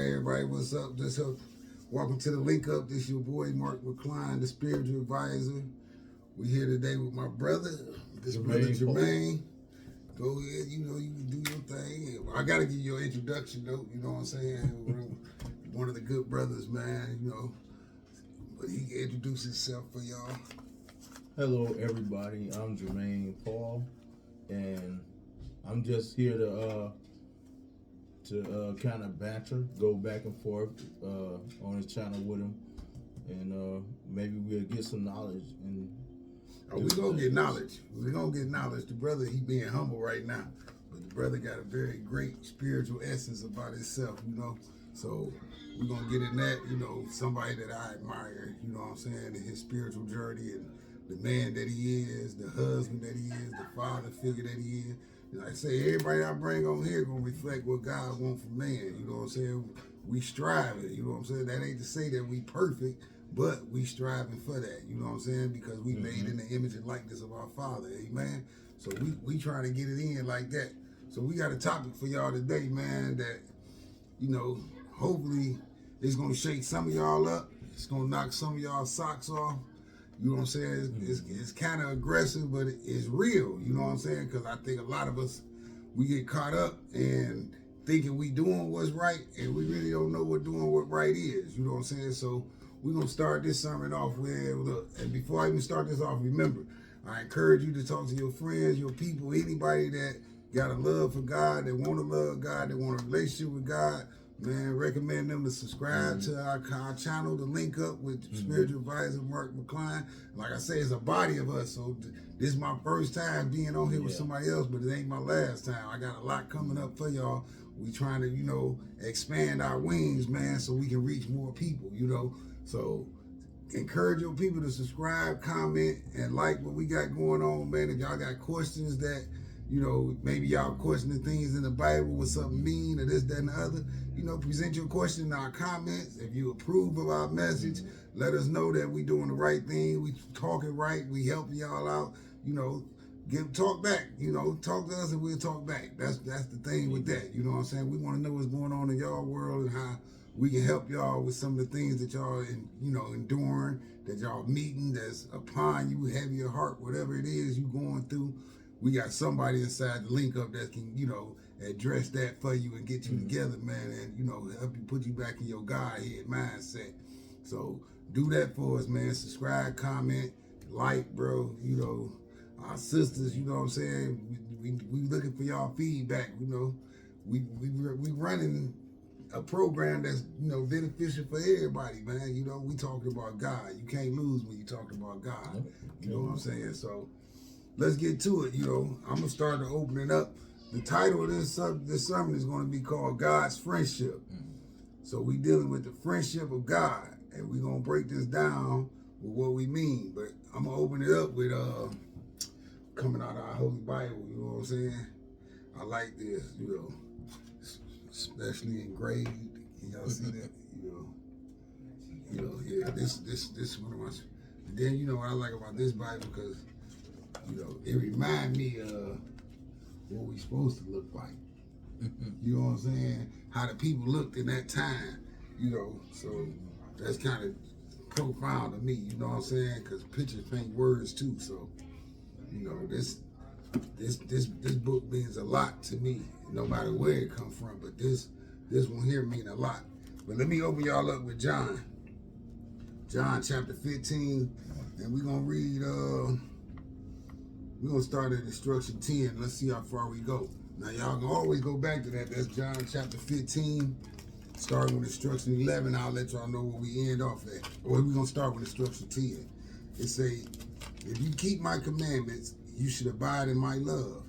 everybody, what's up? Welcome to the Link Up. This your boy Mark McCline, the spiritual advisor. We here today with my brother, brother Jermaine. Go ahead, you can do your thing. I gotta give you your introduction though, you know what I'm saying? One of the good brothers, man, but he can introduce himself for y'all. Hello everybody, I'm Jermaine Paul, and I'm just here to kind of banter, go back and forth on his channel with him, and maybe we'll get some knowledge. And we're gonna get knowledge. We're gonna get knowledge. The brother, he being humble right now, but the brother got a very great spiritual essence about himself, So we're gonna get in that, somebody that I admire, you know what I'm saying, in his spiritual journey and the man that he is, the husband that he is, the father figure that he is. Like I say, everybody I bring on here gonna reflect what God wants from man. You know what I'm saying? We striving. You know what I'm saying? That ain't to say that we perfect, but we striving for that. You know what I'm saying? Because we made in the image and likeness of our Father. Amen. So we trying to get it in like that. So we got a topic for y'all today, man. That hopefully it's gonna shake some of y'all up. It's gonna knock some of y'all socks off. You know what I'm saying? It's kind of aggressive, but it's real. You know what I'm saying? Because I think a lot of us, we get caught up in thinking we doing what's right, and we really don't know what doing what right is. You know what I'm saying? So we're going to start this sermon off with, look, and before I even start this off, remember, I encourage you to talk to your friends, your people, anybody that got a love for God, that want to love God, that want a relationship with God. Man, recommend them to subscribe to our channel, to link up with spiritual advisor Mark McCline. Like I say, it's a body of us, so this is my first time being on here with somebody else, but it ain't my last time. I got a lot coming up for y'all. We trying to, expand our wings, man, so we can reach more people, So encourage your people to subscribe, comment, and like what we got going on, man. If y'all got questions that, maybe y'all questioning things in the Bible with something mean or this, that, and the other, present your question in our comments. If you approve of our message, let us know that we doing the right thing. We talking right. We helping y'all out. Talk back. Talk to us and we'll talk back. That's the thing with that. You know what I'm saying? We want to know what's going on in y'all world and how we can help y'all with some of the things that y'all, enduring, that y'all meeting, that's upon you, heavy your heart, whatever it is you going through. We got somebody inside the link up that can, address that for you and get you together, man, and, help you put you back in your Godhead mindset. So do that for us, man. Subscribe, comment, like, bro. Our sisters, you know what I'm saying? We looking for y'all feedback, We running a program that's, beneficial for everybody, man. We talking about God. You can't lose when you talking about God. You know what I'm saying? So let's get to it. I'm gonna start to open it up. The title of this sermon is going to be called God's Friendship. So we dealing with the friendship of God, and we're gonna break this down with what we mean. But I'm gonna open it up with coming out of our Holy Bible. You know what I'm saying? I like this, especially engraved. Can y'all see that? Yeah. This one of my. And then what I like about this Bible, because it reminds me of what we supposed to look like. You know what I'm saying? How the people looked in that time. So that's kind of profound to me. You know what I'm saying? Because pictures paint words too. So this book means a lot to me, no matter where it comes from. But this one here mean a lot. But let me open y'all up with John chapter 15, and we're gonna read. We're gonna start at instruction 10. Let's see how far we go. Now y'all can always go back to that. That's John chapter 15, starting with instruction 11. I'll let y'all know where we end off at. Or we're gonna start with instruction 10. It say, if you keep my commandments, you should abide in my love,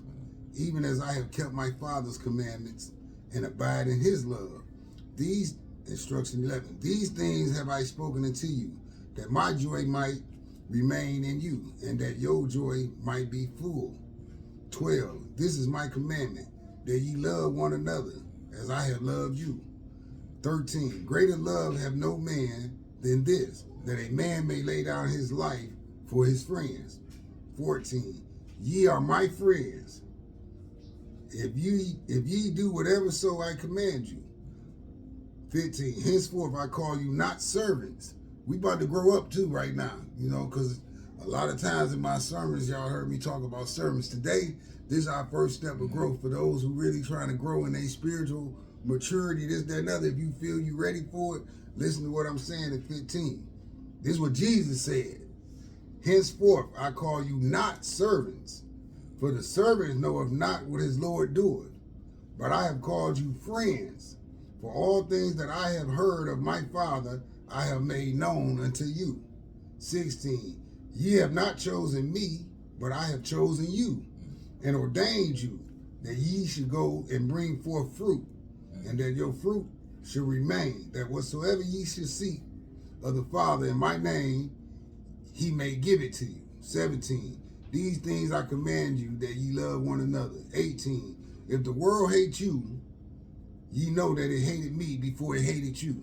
even as I have kept my Father's commandments and abide in his love. Instruction 11, these things have I spoken unto you, that my joy might remain in you, and that your joy might be full. 12, this is my commandment, that ye love one another, as I have loved you. 13, greater love have no man than this, that a man may lay down his life for his friends. 14, ye are my friends, if ye do whatever so I command you. 15. Henceforth I call you not servants. We about to grow up too right now, you know, because a lot of times in my sermons, y'all heard me talk about sermons. Today, this is our first step of growth for those who really trying to grow in their spiritual maturity, this, that, and other. If you feel you ready for it, listen to what I'm saying at 15. This is what Jesus said. Henceforth I call you not servants, for the servant knoweth not what his Lord doeth. But I have called you friends, for all things that I have heard of my Father I have made known unto you. 16. Ye have not chosen me, but I have chosen you, and ordained you, that ye should go and bring forth fruit, and that your fruit should remain, that whatsoever ye should seek of the Father in my name, he may give it to you. 17. These things I command you, that ye love one another. 18. If the world hates you, ye know that it hated me before it hated you.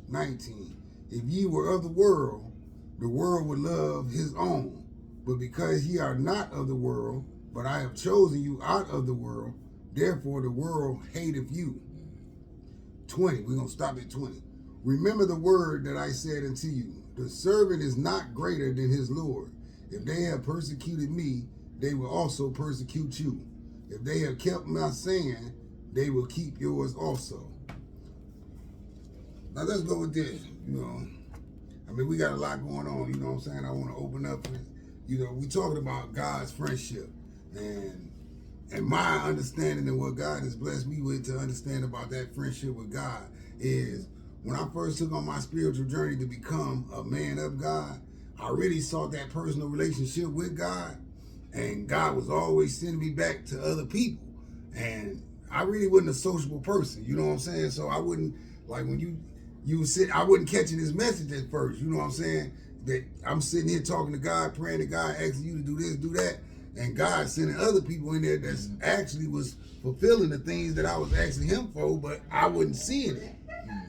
19. If ye were of the world would love his own. But because ye are not of the world, but I have chosen you out of the world, therefore the world hateth you. 20. We're going to stop at 20. Remember the word that I said unto you. The servant is not greater than his Lord. If they have persecuted me, they will also persecute you. If they have kept my saying, they will keep yours also. Now let's go with this. You know, I mean, we got a lot going on. You know what I'm saying? I want to open up with, you know, we talking about God's friendship, and my understanding of what God has blessed me with to understand about that friendship with God is when I first took on my spiritual journey to become a man of God, I really sought that personal relationship with God, and God was always sending me back to other people. And I really wasn't a sociable person, you know what I'm saying? So I wouldn't, like when you sit, I wasn't catching his message at first, you know what I'm saying? That I'm sitting here talking to God, praying to God, asking you to do this, do that, and God sending other people in there that's actually was fulfilling the things that I was asking him for, but I wasn't seeing it.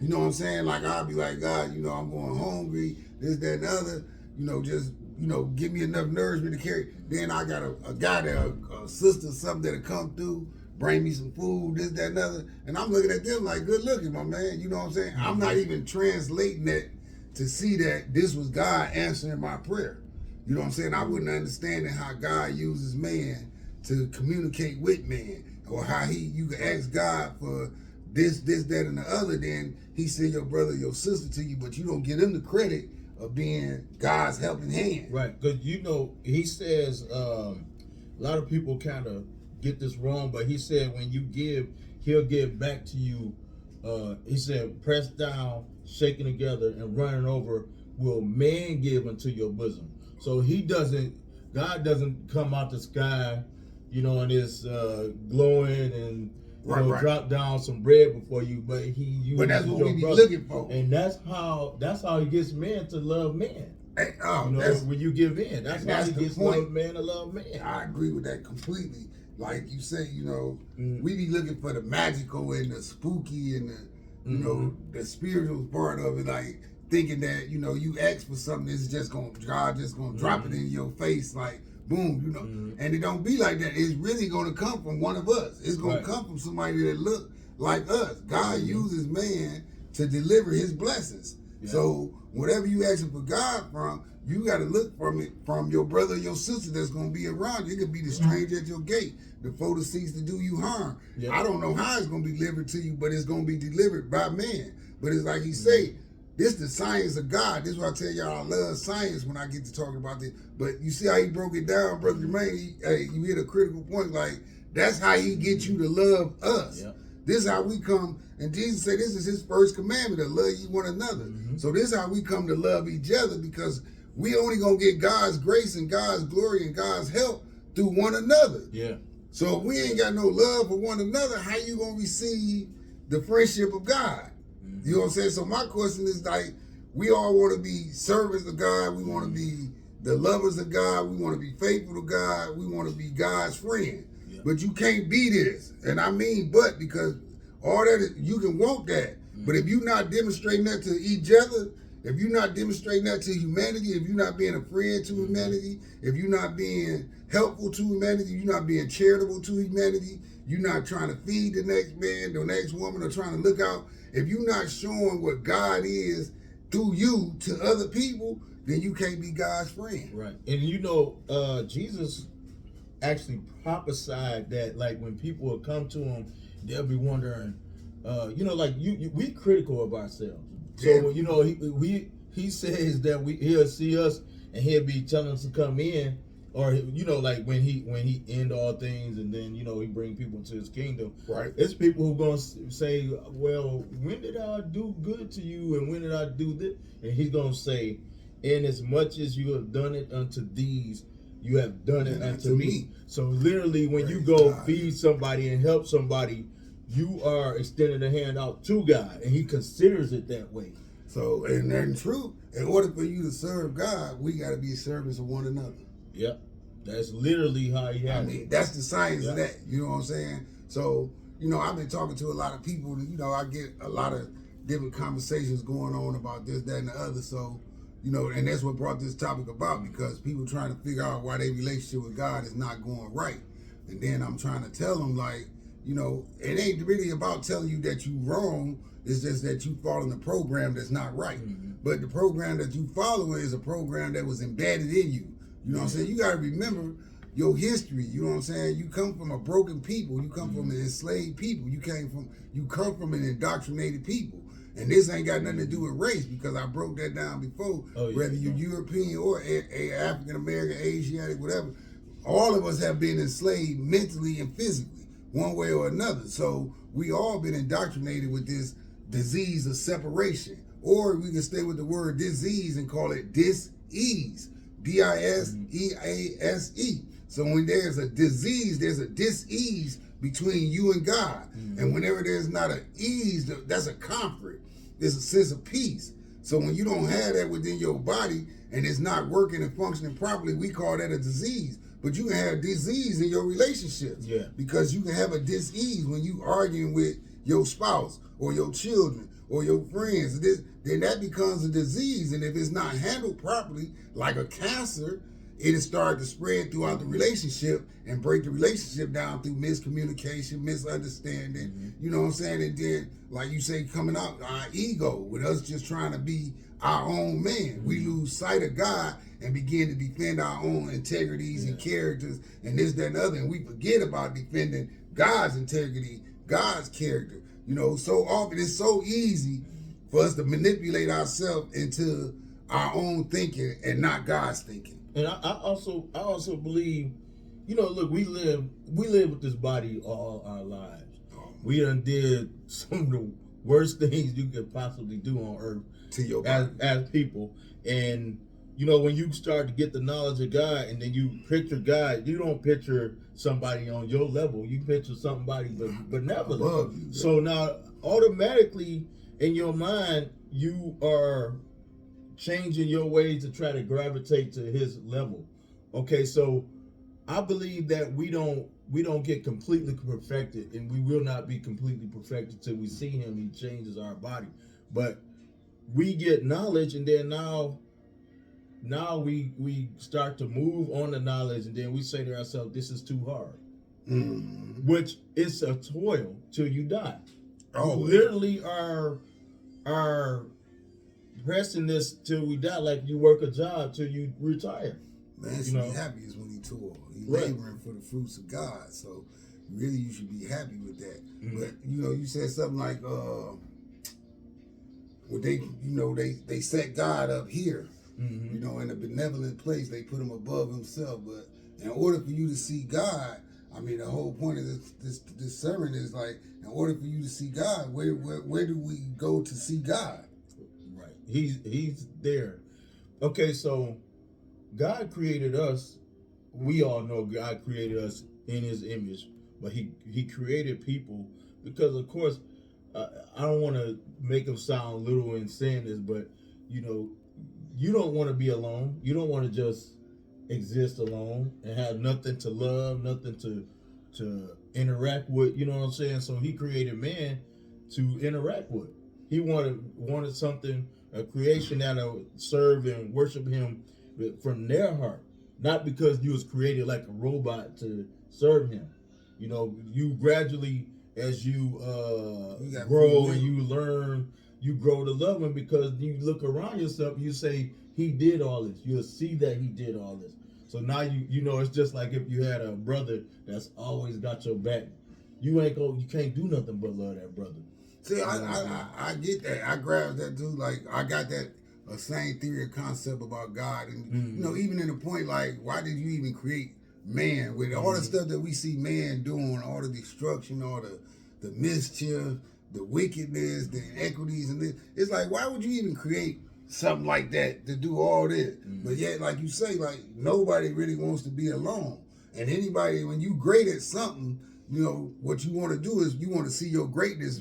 You know what I'm saying? Like I'd be like, God, you know, I'm going hungry, this, that, and the other, you know, just, you know, give me enough nourishment to carry. Then I got a guy that, a sister, something that'll come through, bring me some food, this, that, and the other. And I'm looking at them like, good looking, my man. You know what I'm saying? I'm not even translating that to see that this was God answering my prayer. You know what I'm saying? I wouldn't understand how God uses man to communicate with man, or how you can ask God for this, that, and the other. Then he send your brother, your sister to you, but you don't give them the credit of being God's helping hand. Right, because you know, he says, a lot of people kind of get this wrong, but he said when you give, he'll give back to you. He said, pressed down, shaken together, and running over will man give unto your bosom. So God doesn't come out the sky, you know, and it's glowing and drop down some bread before you, but he uses but that's what your we be brother. looking for. And that's how he gets men to love men. Hey, you know, when you give in, that's how he gets love man to love man. I agree with that completely. Like you say, you know, we be looking for the magical and the spooky and the, you know, the spiritual part of it, like thinking that, you know, you ask for something, it's just God just gonna drop it in your face, like boom, you know. And it don't be like that. It's really gonna come from one of us. It's gonna come from somebody that look like us. God uses man to deliver his blessings. Yeah. So whatever you asking for God from, you got to look from it from your brother or your sister that's going to be around you. It could be the stranger at your gate, the foe that seeks to do you harm. Yeah. I don't know how it's going to be delivered to you, but it's going to be delivered by man. But it's like he say, this the science of God. This is why I tell y'all I love science when I get to talking about this. But you see how he broke it down, Brother Jermaine? You hit a critical point. Like, that's how he gets you to love us. Yeah. This is how we come, and Jesus said this is his first commandment, to love ye one another. So this is how we come to love each other, because we only gonna get God's grace and God's glory and God's help through one another. Yeah. So if we ain't got no love for one another, how you gonna receive the friendship of God? You know what I'm saying? So my question is, like, we all want to be servants of God. We want to be the lovers of God. We want to be faithful to God. We want to be God's friend. Yeah. But you can't be this. And I mean but, because all that is, you can want that. But if you're not demonstrating that to each other, if you're not demonstrating that to humanity, if you're not being a friend to humanity, if you're not being helpful to humanity, you're not being charitable to humanity, you're not trying to feed the next man, the next woman, or trying to look out, if you're not showing what God is through you to other people, then you can't be God's friend. Right. And you know, Jesus actually prophesied that, like, when people will come to him, they'll be wondering, you know, like we critical of ourselves. So Yeah. you know, he says that he'll see us and he'll be telling us to come in, or you know, like when he end all things, and then you know he bring people into his kingdom. Right. It's people who gonna say, well, when did I do good to you, and when did I do this? And he's gonna say, in as much as you have done it unto these, you have done it unto me. So literally, when you go feed somebody and help somebody, you are extending a hand out to God, and he considers it that way. So, and in truth, in order for you to serve God, we got to be servants of one another. Yep. That's literally how he has I mean, that's the science of Yeah. that. You know what I'm saying? So, you know, I've been talking to a lot of people. You know, I get a lot of different conversations going on about this, that, and the other. So, you know, and that's what brought this topic about, because people trying to figure out why their relationship with God is not going right. And then I'm trying to tell them, like, you know, it ain't really about telling you that you wrong. It's just that you following the program that's not right. Mm-hmm. But the program that you following is a program that was embedded in you. You know what I'm saying? You got to remember your history. You know what I'm saying? You come from a broken people. You come from an enslaved people. You come from an indoctrinated people. And this ain't got nothing to do with race, because I broke that down before. Oh, yeah. Whether you're European or African American, Asiatic, whatever, all of us have been enslaved mentally and physically, one way or another. So we all been indoctrinated with this disease of separation. Or we can stay with the word disease and call it dis-ease. D-I-S-E-A-S-E. So when there's a disease, there's a dis-ease between you and God. Mm-hmm. And whenever there's not an ease, that's a comfort. There's a sense of peace. So when you don't have that within your body and it's not working and functioning properly, we call that a disease. But you can have disease in your relationships. Yeah. Because you can have a dis-ease when you arguing with your spouse or your children or your friends. Then that becomes a disease. And if it's not handled properly, like a cancer, it'll start to spread throughout the relationship and break the relationship down through miscommunication, misunderstanding. Mm-hmm. You know what I'm saying? And then, like you say, coming out, our ego, with us just trying to be our own man. Mm-hmm. We lose sight of God and begin to defend our own integrities and characters and this, that, and the other. And we forget about defending God's integrity, God's character. You know, so often it's so easy for us to manipulate ourselves into our own thinking and not God's thinking. And I also believe, you know, look, we live with this body all our lives. We done did some of the worst things you could possibly do on earth to your body as people. And you know, when you start to get the knowledge of God, and then you picture God, you don't picture somebody on your level. You picture somebody benevolent. So now, automatically in your mind, you are changing your ways to try to gravitate to his level. Okay, so I believe that we don't get completely perfected, and we will not be completely perfected till we see him. He changes our body, but we get knowledge, and then now we start to move on the knowledge, and then we say to ourselves, this is too hard. Mm-hmm. Which is a toil till you die. Oh, you literally are pressing this till we die, like you work a job till you retire. Man should be happy is when he toil. He's laboring for the fruits of God. So really you should be happy with that. Mm-hmm. But you know, you said something like well, they set God up here. Mm-hmm. You know, in a benevolent place, they put him above himself. But in order for you to see God, I mean, the whole point of this sermon is like, in order for you to see God, where do we go to see God? Right. He's there. Okay, so God created us. We all know God created us in his image, but he created people because, of course, I don't want to make him sound little in saying this, but, you know, you don't want to be alone. You don't want to just exist alone and have nothing to love, nothing to interact with. You know what I'm saying? So he created man to interact with. He wanted something, a creation that'll serve and worship him from their heart, not because you was created like a robot to serve him. You know, you gradually, as you got grow free and will. you learn, you grow to love him because you look around yourself, you say, he did all this. You'll see that he did all this. So now you know, it's just like if you had a brother that's always got your back. You can't do nothing but love that brother. See, I get that. I grasp that too. Like, I got that same theory or concept about God. And, you know, even in the point, like, why did you even create man? With all the stuff that we see man doing, all the destruction, all the mischief, the wickedness, the inequities, and this, it's like, why would you even create something like that to do all this? But yet, like you say, like, nobody really wants to be alone. And anybody, when you great at something, you know, what you want to do is you want to see your greatness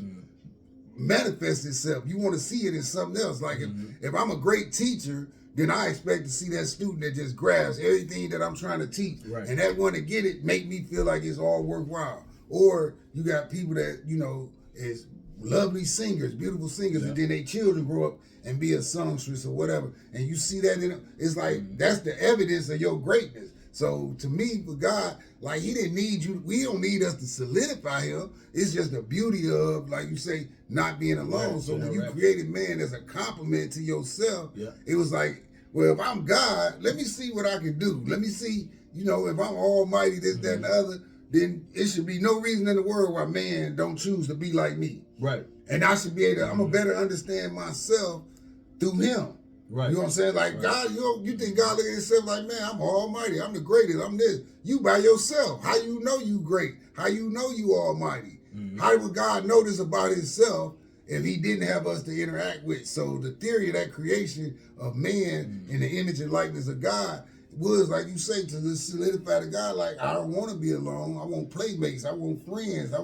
manifest itself. You want to see it in something else. Like if I'm a great teacher, then I expect to see that student that just grasps everything that I'm trying to teach. Right. And that one to get it make me feel like it's all worthwhile. Or you got people that, you know, is lovely singers, beautiful singers, and then their children grow up and be a songstress or whatever. And you see that in them, it's like that's the evidence of your greatness. So to me, for God, like he didn't need you. We don't need us to solidify him. It's just the beauty of, like you say, not being alone. Right, so when you created man as a compliment to yourself, it was like, well, if I'm God, let me see what I can do. Let me see, you know, if I'm almighty, this, that, and the other, then it should be no reason in the world why man don't choose to be like me. Right. And I should be able to, I'm going to better understand myself through him. Right. You know what I'm saying? Like, God, you think God look at himself like, man, I'm almighty. I'm the greatest. I'm this. You by yourself. How you know you great? How you know you almighty? How would God know this about himself if he didn't have us to interact with? So the theory of that creation of man in the image and likeness of God was, like you say, to just solidify to God, like, I don't want to be alone. I want playmates. I want friends. I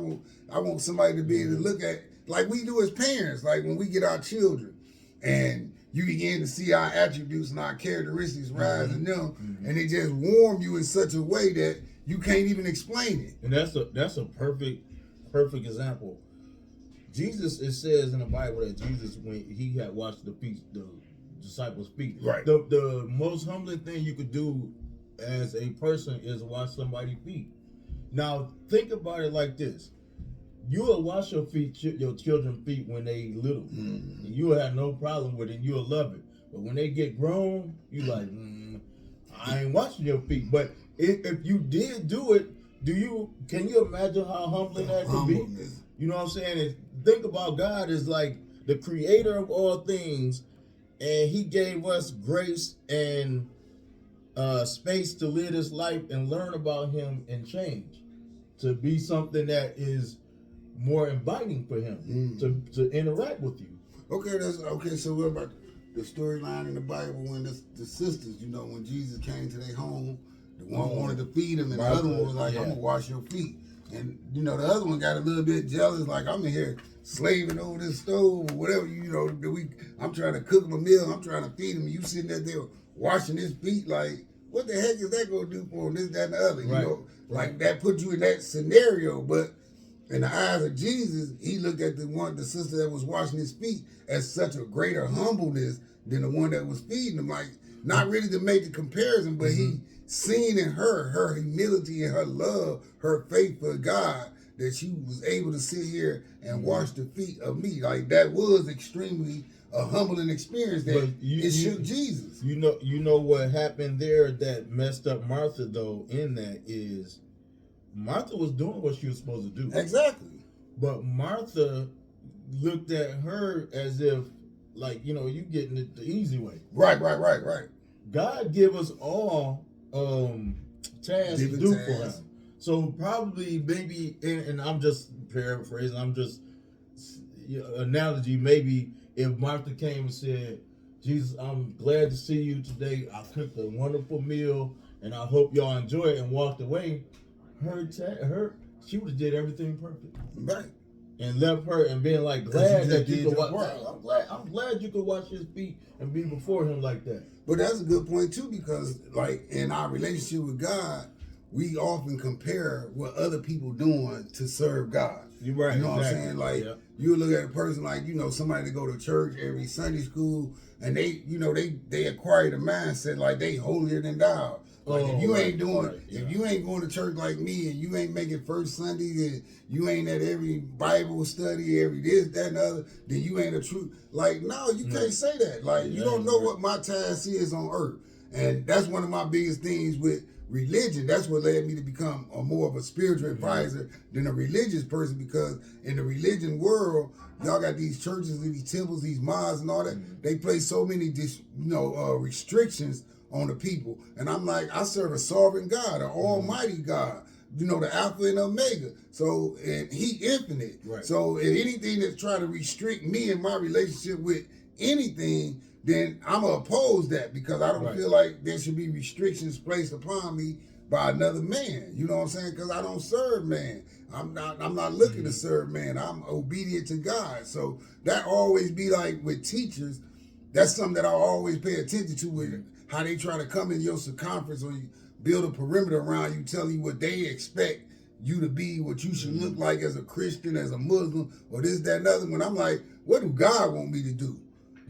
want somebody to be able to look at, like we do as parents, like when we get our children and you begin to see our attributes and our characteristics rise in them, and they just warm you in such a way that you can't even explain it. And that's a perfect example. Jesus, it says in the Bible that Jesus, when he had washed the disciples' feet, Right. The most humbling thing you could do as a person is wash somebody's feet. Now think about it like this. You will wash your children's feet when they little. And you will have no problem with it. And you'll love it. But when they get grown, you like, I ain't washing your feet. But if you did do it, can you imagine how humbling that could be? You know what I'm saying? And think about God as like the creator of all things, and he gave us grace and space to live this life and learn about him and change to be something that is more inviting for him to interact with you. Okay. So what about the storyline in the Bible when the sisters, you know, when Jesus came to their home, the one wanted to feed him, and the other one was like, I'm gonna wash your feet. And you know, the other one got a little bit jealous, like, I'm in here slaving over this stove or whatever. You know, I'm trying to cook him a meal, I'm trying to feed him, and you sitting there washing his feet. Like, what the heck is that gonna do for him? This, that, and the other. You know, like that put you in that scenario, but in the eyes of Jesus, he looked at the sister that was washing his feet as such a greater humbleness than the one that was feeding him. Like, not really to make the comparison, but he seen in her humility and her love, her faith for God, that she was able to sit here and wash the feet of me. Like, that was extremely a humbling experience that it shook Jesus. You know what happened there that messed up Martha, though, in that is Martha was doing what she was supposed to do. Exactly. But Martha looked at her as if, like, you know, you getting it the easy way. Right. God give us all tasks to do for him. So probably, maybe, and I'm just paraphrasing, I'm just analogy, maybe if Martha came and said, Jesus, I'm glad to see you today. I cooked a wonderful meal, and I hope y'all enjoy it, and walked away, she would have did everything perfect. Right. And left her and being like glad that you could watch. I'm glad you could wash his feet and be before him like that. But that's a good point too, because like in our relationship with God, we often compare what other people doing to serve God. You're right. You know what I'm saying? Like, you look at a person like, you know, somebody that go to church every Sunday school, and they, you know, they acquired a mindset like they holier than thou. Like if you ain't doing, yeah. if you ain't going to church like me, and you ain't making first Sunday, and you ain't at every Bible study, every this, that, and the other, then you ain't a true. Like no, you can't say that. Like you don't know what my task is on earth, and that's one of my biggest things with religion. That's what led me to become more of a spiritual advisor than a religious person, because in the religion world, y'all got these churches and these temples, these mosques and all that. They place so many restrictions on the people. And I'm like, I serve a sovereign God, an almighty God, the Alpha and Omega. So, and he infinite. Right. So if anything that's trying to restrict me and my relationship with anything, then I'm going to oppose that, because I don't feel like there should be restrictions placed upon me by another man. You know what I'm saying? Because I don't serve man. I'm not looking to serve man. I'm obedient to God. So that always be like with teachers, that's something that I always pay attention to, with how they try to come in your circumference, or you build a perimeter around you, telling you what they expect you to be, what you should look like as a Christian, as a Muslim, or this, that, and other. When I'm like, what do God want me to do?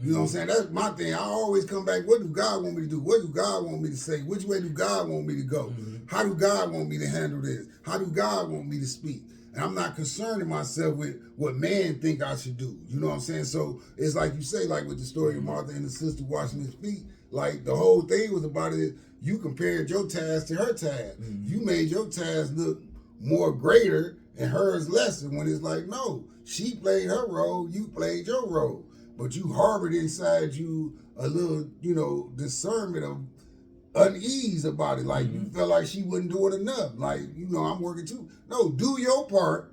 You know what I'm saying? That's my thing. I always come back, what do God want me to do? What do God want me to say? Which way do God want me to go? How do God want me to handle this? How do God want me to speak? And I'm not concerning myself with what man think I should do. You know what I'm saying? So it's like you say, like with the story of Martha and the sister washing his feet, like the whole thing was about it. You compared your task to her task. You made your task look more greater and hers lesser, when it's like, no, she played her role, you played your role. But you harbored inside you a little, discernment of unease about it. Like you felt like she wasn't doing enough. Like, I'm working too. No, do your part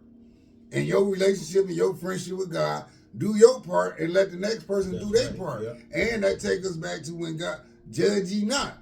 in your relationship and your friendship with God. Do your part and let the next person do their part. Yeah. And that takes us back to when God, judge ye not.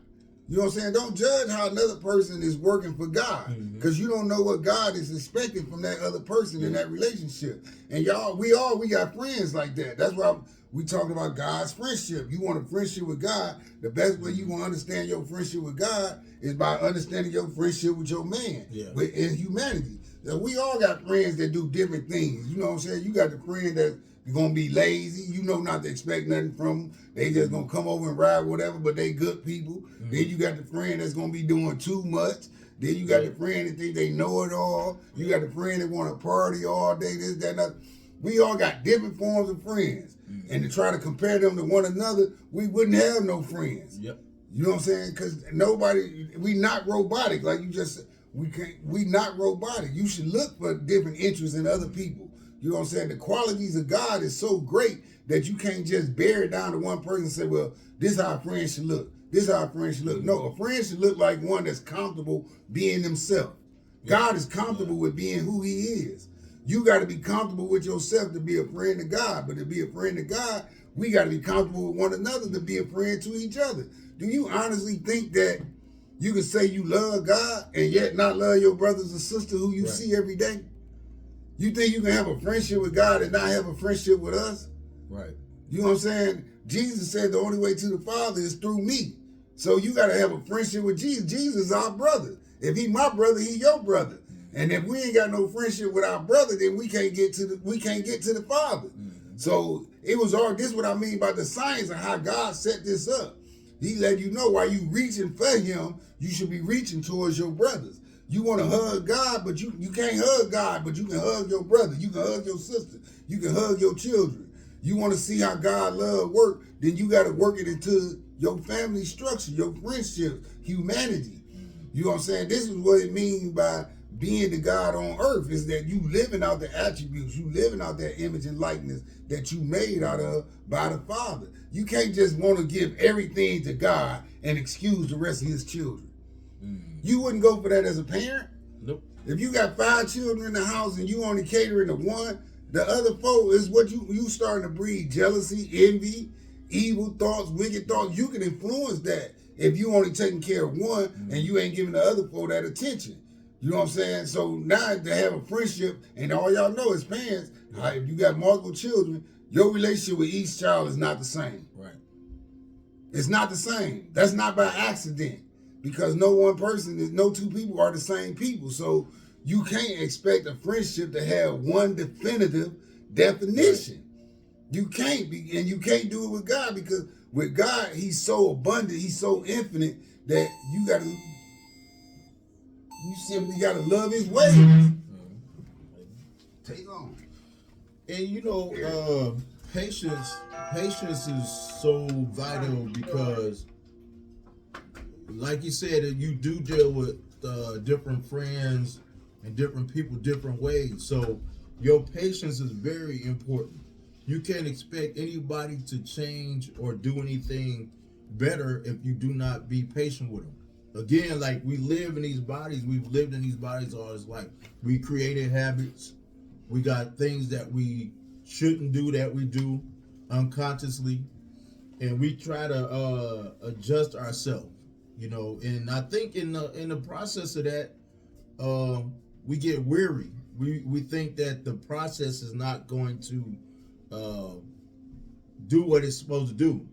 You know what I'm saying? Don't judge how another person is working for God, because you don't know what God is expecting from that other person in that relationship. And we got friends like that. That's why we talking about God's friendship. You want a friendship with God, the best way you want to understand your friendship with God is by understanding your friendship with your man, in humanity. Now, we all got friends that do different things. You know what I'm saying? You got the friend that's going to be lazy. You know not to expect nothing from them. They just going to come over and ride whatever, but they good people. Then you got the friend that's going to be doing too much. Then you got the friend that think they know it all. You got the friend that want to party all day, this, that, and that. We all got different forms of friends. And to try to compare them to one another, we wouldn't have no friends. Yep. You know what I'm saying? Because we not robotic. Like you just said, we not robotic. You should look for different interests in other people. You know what I'm saying? The qualities of God is so great that you can't just bear it down to one person and say, well, this is how a friend should look. This is how a friend should look. No, a friend should look like one that's comfortable being themselves. God is comfortable with being who he is. You got to be comfortable with yourself to be a friend to God. But to be a friend to God, we got to be comfortable with one another to be a friend to each other. Do you honestly think that you can say you love God and yet not love your brothers and sisters who you see every day? You think you can have a friendship with God and not have a friendship with us? Right. You know what I'm saying? Jesus said the only way to the Father is through me. So you got to have a friendship with Jesus. Jesus is our brother. If he my brother, he your brother. And if we ain't got no friendship with our brother, then we can't get to the Father. So this is what I mean by the science of how God set this up. He let you know while you reaching for him, you should be reaching towards your brothers. You want to hug God, but you can't hug God, but you can hug your brother. You can hug your sister. You can hug your children. You want to see how God love work, then you got to work it into your family structure, your friendships, humanity. You know what I'm saying? This is what it means by being the God on earth, is that you living out the attributes, you living out that image and likeness that you made out of by the Father. You can't just want to give everything to God and excuse the rest of his children. You wouldn't go for that as a parent. Nope. If you got 5 children in the house and you only catering to one, the other 4 is what you starting to breed jealousy, envy, evil thoughts, wicked thoughts. You can influence that if you only taking care of one and you ain't giving the other 4 that attention. You know what I'm saying? So now to have a friendship, and all y'all know as parents, if you got multiple children, your relationship with each child is not the same. Right. It's not the same. That's not by accident, because no 2 people are the same people. So you can't expect a friendship to have one definitive definition. You can't be, and you can't do it with God, because with God, he's so abundant, he's so infinite, that you simply gotta love his ways. Take on. And you know, patience is so vital because, like you said, that you do deal with different friends and different people different ways. So your patience is very important. You can't expect anybody to change or do anything better if you do not be patient with them. Again, like we live in these bodies, we've lived in these bodies all this life. We created habits. We got things that we shouldn't do that we do unconsciously, and we try to adjust ourselves. You know, and I think in the process of that, we get weary. We think that the process is not going to do what it's supposed to do.